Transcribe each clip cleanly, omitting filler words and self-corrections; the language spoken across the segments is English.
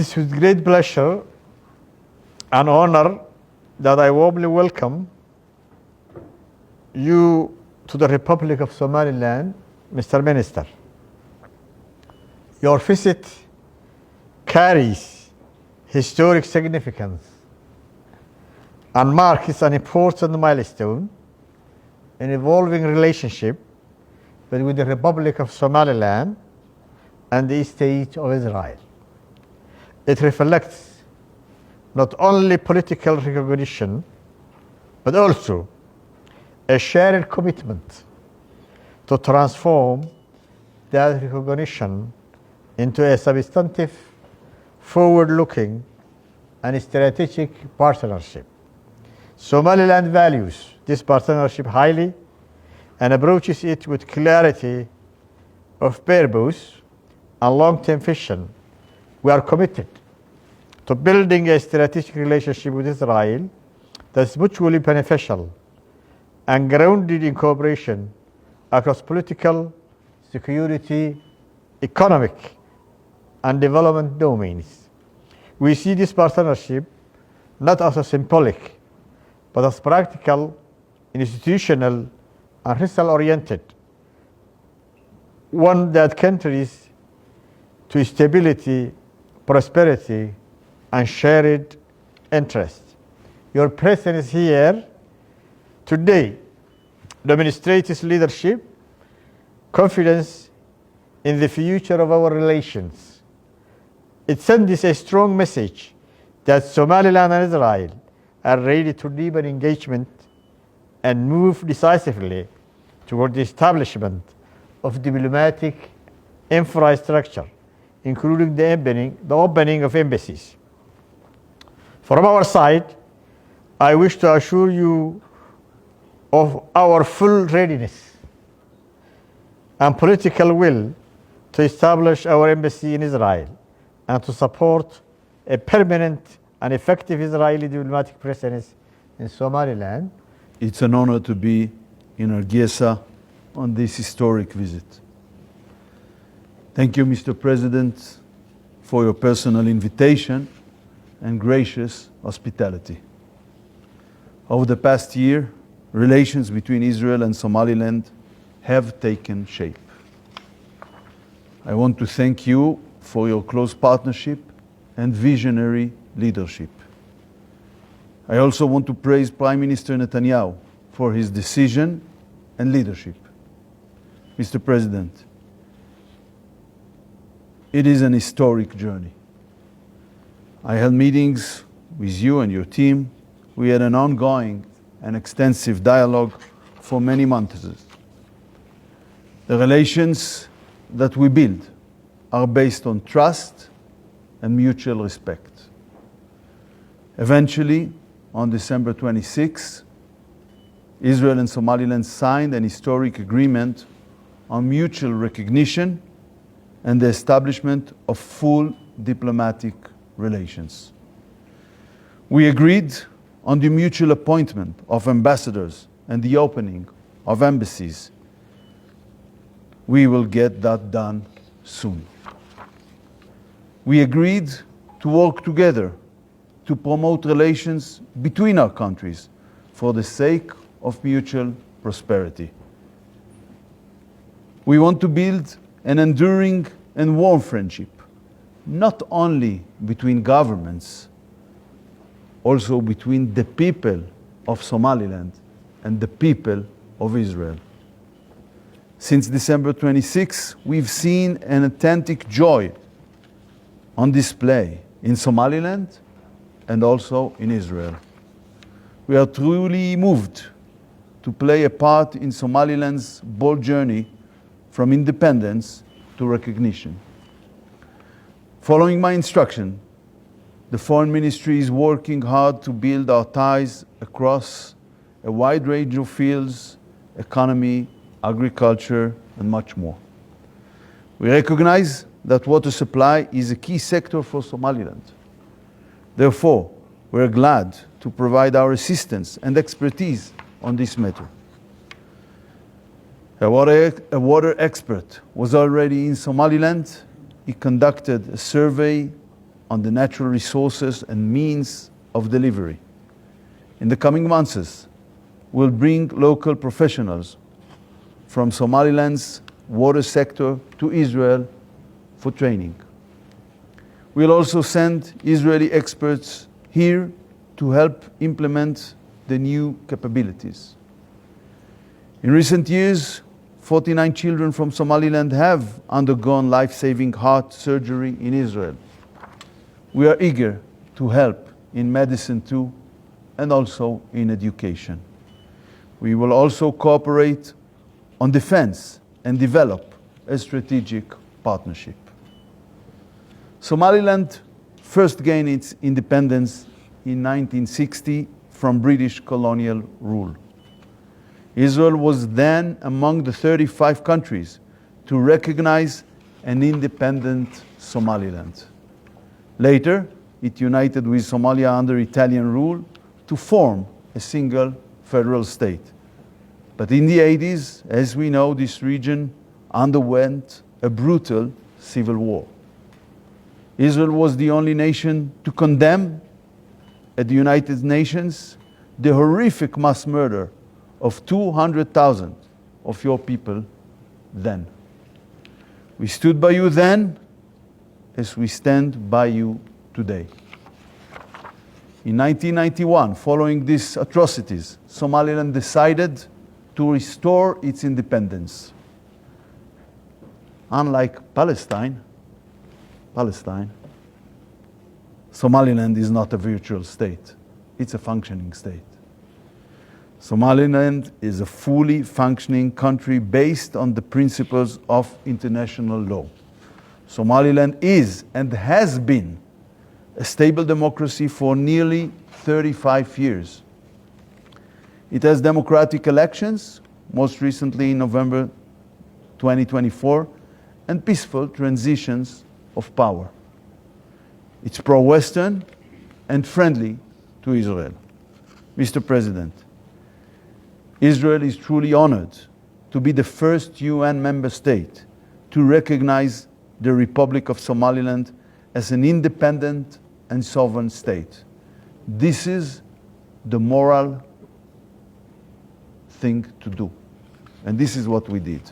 is with great pleasure and honor that I warmly welcome you to the Republic of Somaliland, Mr. Minister. Your visit carries historic significance and marks an important milestone in evolving relationship between the Republic of Somaliland and the State of Israel. It reflects not only political recognition, but also a shared commitment to transform that recognition into a substantive, forward-looking, and strategic partnership. Somaliland values this partnership highly and approaches it with clarity of purpose and long-term vision. We are committed to building a strategic relationship with Israel that is mutually beneficial and grounded in cooperation across political, security, economic, and development domains. We see this partnership not as a symbolic, but as practical, institutional, and result-oriented, one that contributes to stability, prosperity, and shared interest. Your presence here today demonstrates leadership, confidence in the future of our relations. It sends a strong message that Somaliland and Israel are ready to deepen engagement and move decisively toward the establishment of diplomatic infrastructure, including the opening of embassies. From our side, I wish to assure you of our full readiness and political will to establish our embassy in Israel and to support a permanent and effective Israeli diplomatic presence in Somaliland. It's an honor to be in Hargeisa on this historic visit. Thank you, Mr. President, for your personal invitation and gracious hospitality. Over the past year, relations between Israel and Somaliland have taken shape. I want to thank you for your close partnership and visionary leadership. I also want to praise Prime Minister Netanyahu for his decision and leadership. Mr. President, it is an historic journey. I held meetings with you and your team. We had an ongoing and extensive dialogue for many months. The relations that we build are based on trust and mutual respect. Eventually, on December 26, Israel and Somaliland signed an historic agreement on mutual recognition and the establishment of full diplomatic relations. We agreed on the mutual appointment of ambassadors and the opening of embassies. We will get that done soon. We agreed to work together to promote relations between our countries for the sake of mutual prosperity. We want to build an enduring and warm friendship, not only between governments, also between the people of Somaliland and the people of Israel. Since December 26, we've seen an authentic joy on display in Somaliland and also in Israel. We are truly moved to play a part in Somaliland's bold journey from independence to recognition. Following my instruction, the Foreign Ministry is working hard to build our ties across a wide range of fields, economy, agriculture, and much more. We recognize that water supply is a key sector for Somaliland. Therefore, we're glad to provide our assistance and expertise on this matter. A water expert was already in Somaliland. He conducted a survey on the natural resources and means of delivery. In the coming months, we'll bring local professionals from Somaliland's water sector to Israel for training. We'll also send Israeli experts here to help implement the new capabilities. In recent years, 49 children from Somaliland have undergone life-saving heart surgery in Israel. We are eager to help in medicine too, and also in education. We will also cooperate on defense and develop a strategic partnership. Somaliland first gained its independence in 1960 from British colonial rule. Israel was then among the 35 countries to recognize an independent Somaliland. Later, it united with Somalia under Italian rule to form a single federal state. But in the 80s, as we know, this region underwent a brutal civil war. Israel was the only nation to condemn at the United Nations the horrific mass murder of 200,000 of your people then. We stood by you then as we stand by you today. In 1991, following these atrocities, Somaliland decided to restore its independence. Unlike Palestine, Somaliland is not a virtual state. It's a functioning state. Somaliland is a fully functioning country based on the principles of international law. Somaliland is and has been a stable democracy for nearly 35 years. It has democratic elections, most recently in November 2024, and peaceful transitions of power. It's pro-Western and friendly to Israel. Mr. President, Israel is truly honored to be the first UN member state to recognize the Republic of Somaliland as an independent and sovereign state. This is the moral thing to do. And this is what we did.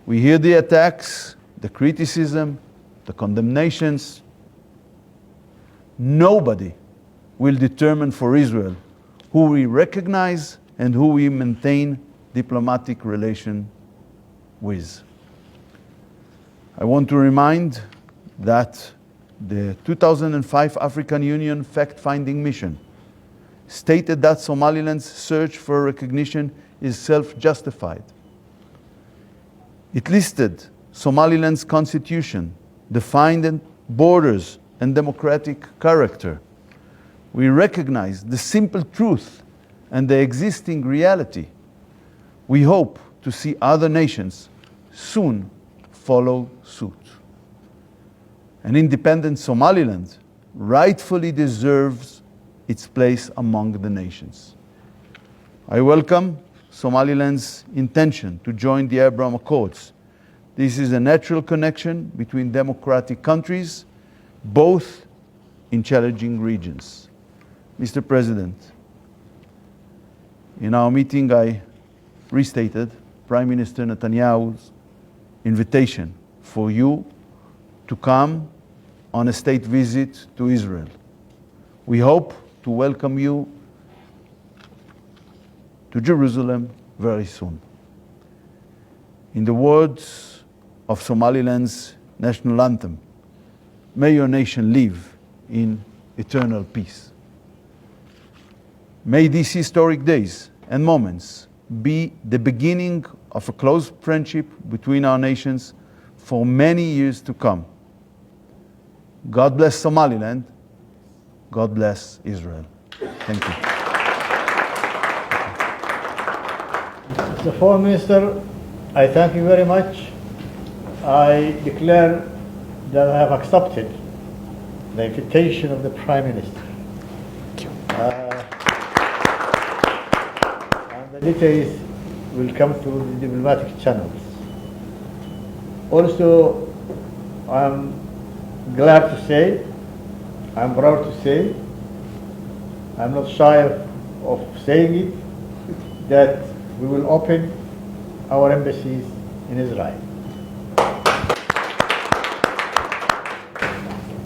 We hear the attacks, the criticism, the condemnations. Nobody will determine for Israel who we recognize and who we maintain diplomatic relation with. I want to remind that the 2005 African Union fact-finding mission stated that Somaliland's search for recognition is self-justified. It listed Somaliland's constitution, defined borders and democratic character. We recognize the simple truth and the existing reality. We hope to see other nations soon follow suit. An independent Somaliland rightfully deserves its place among the nations. I welcome Somaliland's intention to join the Abraham Accords. This is a natural connection between democratic countries, both in challenging regions. Mr. President, in our meeting, I restated Prime Minister Netanyahu's invitation for you to come on a state visit to Israel. We hope to welcome you to Jerusalem very soon. In the words of Somaliland's national anthem, may your nation live in eternal peace. May these historic days and moments be the beginning of a close friendship between our nations for many years to come. God bless Somaliland. God bless Israel. Thank you. Mr. Foreign Minister, I thank you very much. I declare that I have accepted the invitation of the Prime Minister. And the details will come through the diplomatic channels. Also, I'm glad to say I'm proud to say, I'm not shy of saying it, that we will open our embassies in Israel.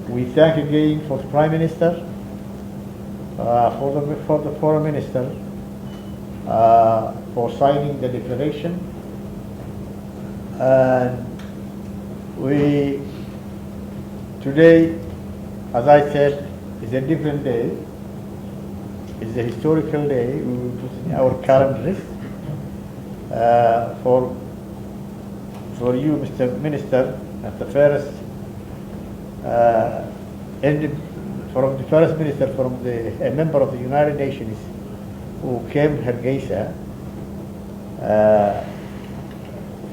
We thank again for the Prime Minister, for the Foreign Minister, for signing the declaration. And today, as I said, is a different day. It's a historical day. We will put in our calendars for you, Mr. Minister, at the first from the first minister from a member of the United Nations who came Hargeisa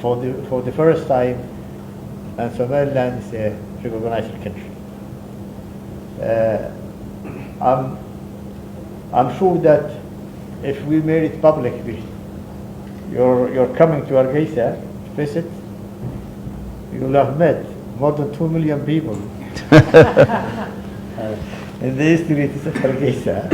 for the first time, and Somaliland is a recognized country. I'm sure that if we made it public, you're coming to Hargeisa to visit, you will have met more than 2 million people in the history of Hargeisa.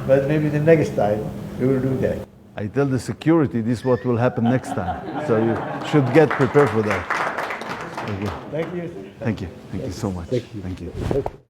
But maybe the next time we will do that. I tell the security this is what will happen next time. So you should get prepared for that. Thank you. Thank you. Thank you so much. Thank you.